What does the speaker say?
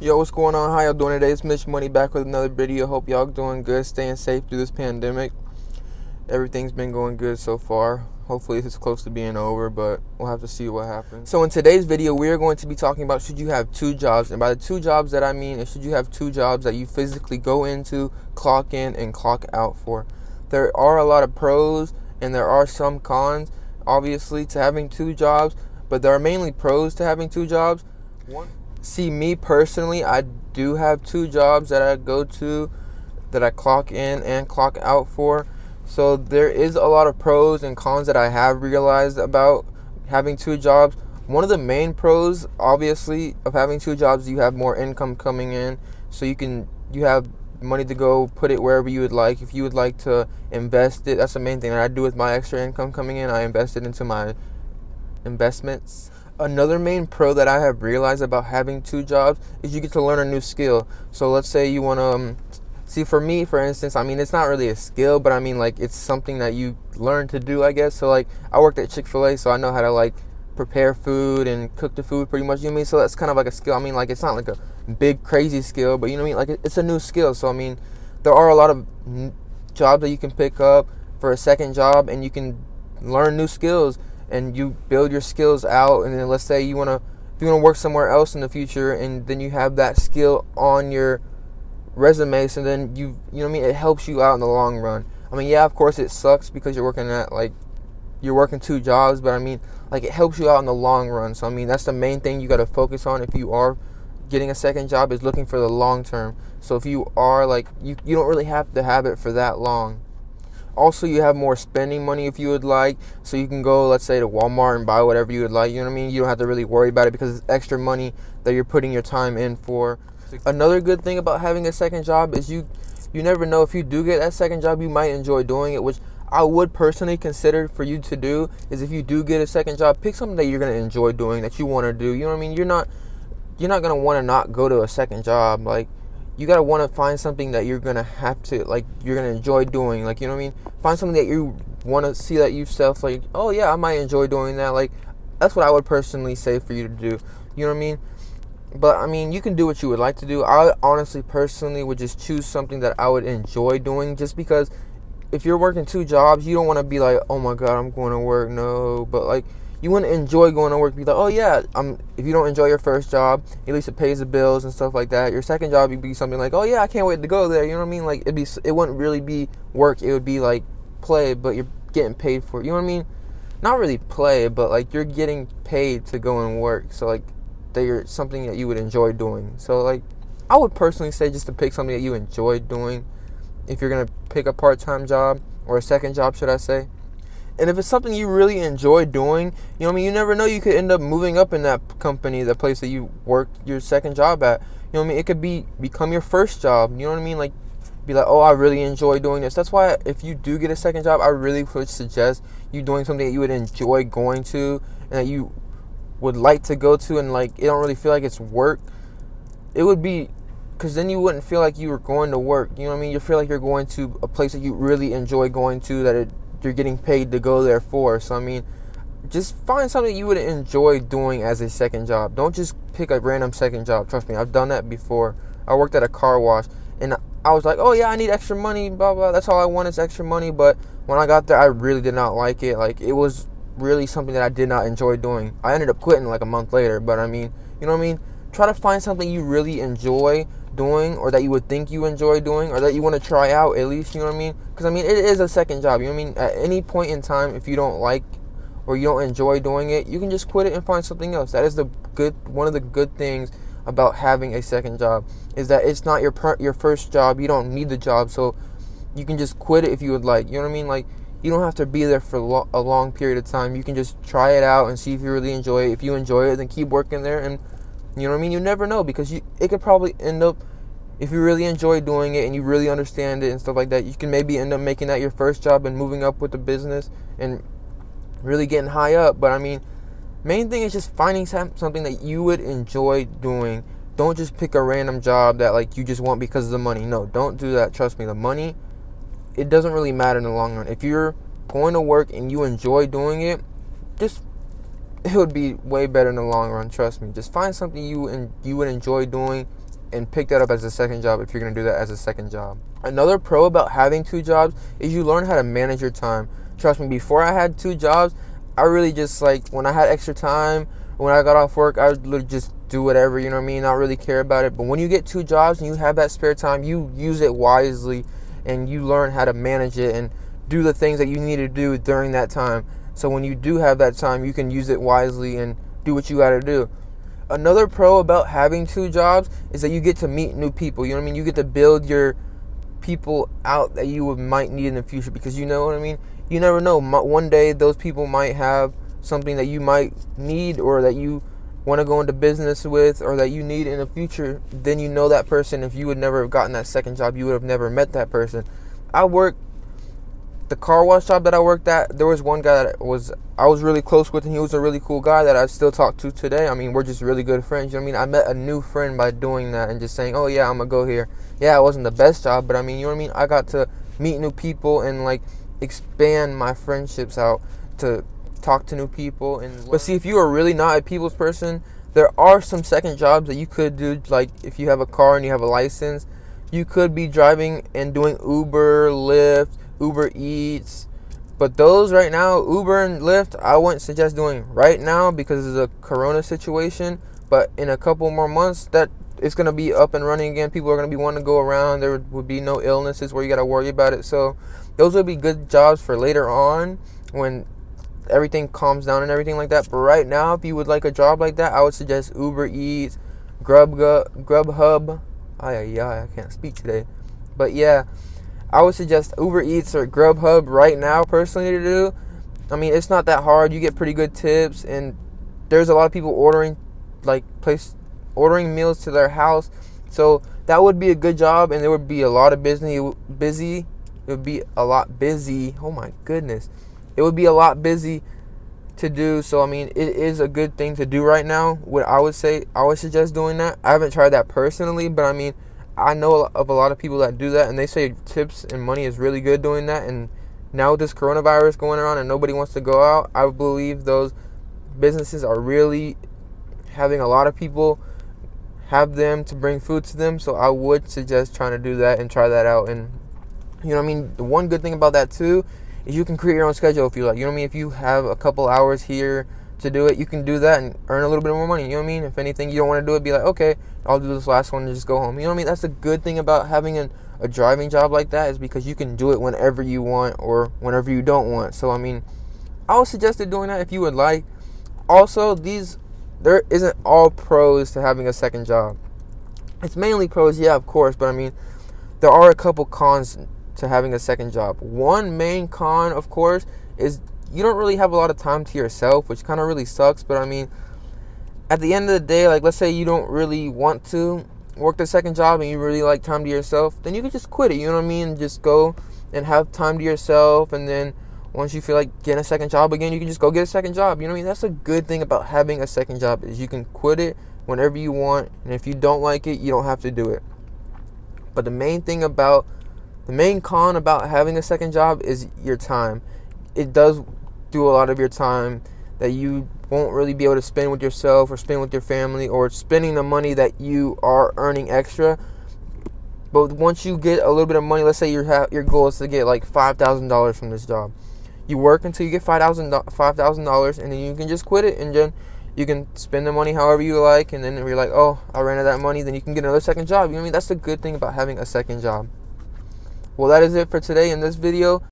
Yo, what's going on? How y'all doing today? It's Mitch Money back with another video. Hope y'all doing good, staying safe through this pandemic. Everything's been going good so far. Hopefully it's close to being over, but we'll have to see what happens. So in today's video, we are going to be talking about should you have two jobs. And by the two jobs that I mean is should you have two jobs that you physically go into, clock in, and clock out for. There are a lot of pros and there are some cons, obviously, to having two jobs, but there are mainly pros to having two jobs. See, me personally, I do have two jobs that I go to, that I clock in and clock out for. So there is a lot of pros and cons that I have realized about having two jobs. One of the main pros, obviously, of having two jobs, you have more income coming in. So you have money to go put it wherever you would like. If you would like to invest it, that's the main thing that I do with my extra income coming in. I invest it into my investments. Another main pro that I have realized about having two jobs is you get to learn a new skill. So let's say you want to see, for me, for instance, I mean, it's not really a skill, but I mean, like, it's something that you learn to do, I guess. So like, I worked at Chick-fil-A, so I know how to like prepare food and cook the food pretty much, you know what I mean? So that's kind of like a skill. I mean, like, it's not like a big crazy skill, but you know what I mean? Like, it's a new skill. So I mean, there are a lot of jobs that you can pick up for a second job, and you can learn new skills and you build your skills out. And then let's say if you want to work somewhere else in the future, and then you have that skill on your resume, so then you know what I mean, it helps you out in the long run. I mean, yeah, of course it sucks because you're working two jobs, but I mean, like, it helps you out in the long run. So I mean, that's the main thing you got to focus on if you are getting a second job, is looking for the long term. So if you are like, you don't really have to have it for that long. Also, you have more spending money if you would like, so you can go, let's say, to Walmart and buy whatever you would like, you know what I mean? You don't have to really worry about it because it's extra money that you're putting your time in for. Another good thing about having a second job is you never know, if you do get that second job, you might enjoy doing it, which I would personally consider for you to do. Is if you do get a second job, pick something that you're going to enjoy doing, that you want to do, you know what I mean? You're not going to want to not go to a second job. Like, you got to want to find something that you're going to have to, like, you're going to enjoy doing. Like, you know what I mean? Find something that you want to see that yourself, like, oh yeah, I might enjoy doing that. Like, that's what I would personally say for you to do. You know what I mean? But, I mean, you can do what you would like to do. I honestly, personally, would just choose something that I would enjoy doing, just because if you're working two jobs, you don't want to be like, oh my God, I'm going to work. No, but like, you want to enjoy going to work. Be like, oh yeah, if you don't enjoy your first job, at least it pays the bills and stuff like that. Your second job would be something like, oh yeah, I can't wait to go there. You know what I mean? Like, it wouldn't really be work. It would be like play, but you're getting paid for it. You know what I mean? Not really play, but like, you're getting paid to go and work. So like, that you're something that you would enjoy doing. So like, I would personally say just to pick something that you enjoy doing if you're going to pick a part-time job, or a second job, should I say. And if it's something you really enjoy doing, you know what I mean, you never know, you could end up moving up in that company, the place that you work your second job at. You know what I mean? It could become your first job. You know what I mean? Like, be like, oh, I really enjoy doing this. That's why if you do get a second job, I really would suggest you doing something that you would enjoy going to, and that you would like to go to, and like, it don't really feel like it's work. It would be, because then you wouldn't feel like you were going to work. You know what I mean? You feel like you're going to a place that you really enjoy going to, that you're getting paid to go there for. So I mean, just find something you would enjoy doing as a second job. Don't just pick a random second job. Trust me, I've done that before. I worked at a car wash, and I was like, oh yeah, I need extra money, blah blah, that's all I want is extra money. But when I got there, I really did not like it. Like, it was really something that I did not enjoy doing. I ended up quitting like a month later. But I mean, you know what I mean? Try to find something you really enjoy doing, or that you would think you enjoy doing, or that you want to try out at least, you know what I mean? Because I mean, it is a second job, you know what I mean? At any point in time, if you don't like or you don't enjoy doing it, you can just quit it and find something else. That is one of the good things about having a second job, is that it's not your first job. You don't need the job, so you can just quit it if you would like, you know what I mean? Like, you don't have to be there for a long period of time. You can just try it out and see if you really enjoy it. If you enjoy it, then keep working there. And you know what I mean? You never know, because it could probably end up, if you really enjoy doing it and you really understand it and stuff like that, you can maybe end up making that your first job and moving up with the business and really getting high up. But I mean, main thing is just finding something that you would enjoy doing. Don't just pick a random job that like you just want because of the money. No, don't do that. Trust me, the money, it doesn't really matter in the long run. If you're going to work and you enjoy doing it, it would be way better in the long run. Trust me. Just find something you would enjoy doing, and pick that up as a second job if you're going to do that as a second job. Another pro about having 2 jobs is you learn how to manage your time. Trust me, before I had 2 jobs, I really just, like, when I had extra time, when I got off work, I would literally just do whatever, you know what I mean, not really care about it. But when you get 2 jobs and you have that spare time, you use it wisely and you learn how to manage it and do the things that you need to do during that time. So when you do have that time, you can use it wisely and do what you got to do. Another pro about having 2 jobs is that you get to meet new people. You know what I mean? You get to build your people out that you might need in the future, because you know what I mean? You never know. One day those people might have something that you might need, or that you want to go into business with, or that you need in the future. Then you know that person. If you would never have gotten that second job, you would have never met that person. The car wash job that I worked at, there was one guy that I was really close with, and he was a really cool guy that I still talk to today. I mean, we're just really good friends. You know what I mean? I met a new friend by doing that and just saying, oh yeah, I'm gonna go here. Yeah, it wasn't the best job, but I mean, you know what I mean? I got to meet new people and, like, expand my friendships out to talk to new people. But see, if you are really not a people's person, there are some second jobs that you could do. Like, if you have a car and you have a license, you could be driving and doing Uber, Lyft, Uber Eats. But those right now, Uber and Lyft, I wouldn't suggest doing right now because of the corona situation. But in a couple more months, that it's going to be up and running again. People are going to be wanting to go around. There would be no illnesses where you got to worry about it. So those would be good jobs for later on when everything calms down and everything like that. But right now, if you would like a job like that, I would suggest Uber Eats, Grubhub. I can't speak today. But yeah, I would suggest Uber Eats or Grubhub right now, personally, to do. I mean, it's not that hard. You get pretty good tips, and there's a lot of people ordering meals to their house. So that would be a good job, and there would be a lot of busy. It would be a lot busy. Oh my goodness. It would be a lot busy to do. So I mean, it is a good thing to do right now. What I would say, I would suggest doing that. I haven't tried that personally, but I mean, I know of a lot of people that do that, and they say tips and money is really good doing that. And now with this coronavirus going around and nobody wants to go out, I believe those businesses are really having a lot of people have them to bring food to them. So I would suggest trying to do that and try that out. And you know what I mean? The one good thing about that too is you can create your own schedule if you like. You know what I mean? If you have a couple hours here to do it, you can do that and earn a little bit more money. You know what I mean? If anything, you don't want to do it, be like, okay, I'll do this last one and just go home. You know what I mean? That's the good thing about having a driving job like that, is because you can do it whenever you want or whenever you don't want. So I mean, I would suggest doing that if you would like. Also, there isn't all pros to having a second job. It's mainly pros, yeah, of course, but I mean, there are a couple cons to having a second job. One main con, of course, is you don't really have a lot of time to yourself, which kind of really sucks. But I mean, at the end of the day, like, let's say you don't really want to work the second job and you really like time to yourself, then you can just quit it, you know what I mean? Just go and have time to yourself, and then once you feel like getting a second job again, you can just go get a second job. You know what I mean? That's a good thing about having a second job, is you can quit it whenever you want, and if you don't like it, you don't have to do it. But the main con about having a second job is your time. It does do a lot of your time that you won't really be able to spend with yourself or spend with your family, or spending the money that you are earning extra. But once you get a little bit of money, let's say your goal is to get like $5,000 from this job. You work until you get $5,000, and then you can just quit it, and then you can spend the money however you like. And then if you're like, oh, I ran out of that money, then you can get another second job. You know what I mean? That's the good thing about having a second job. Well, that is it for today in this video.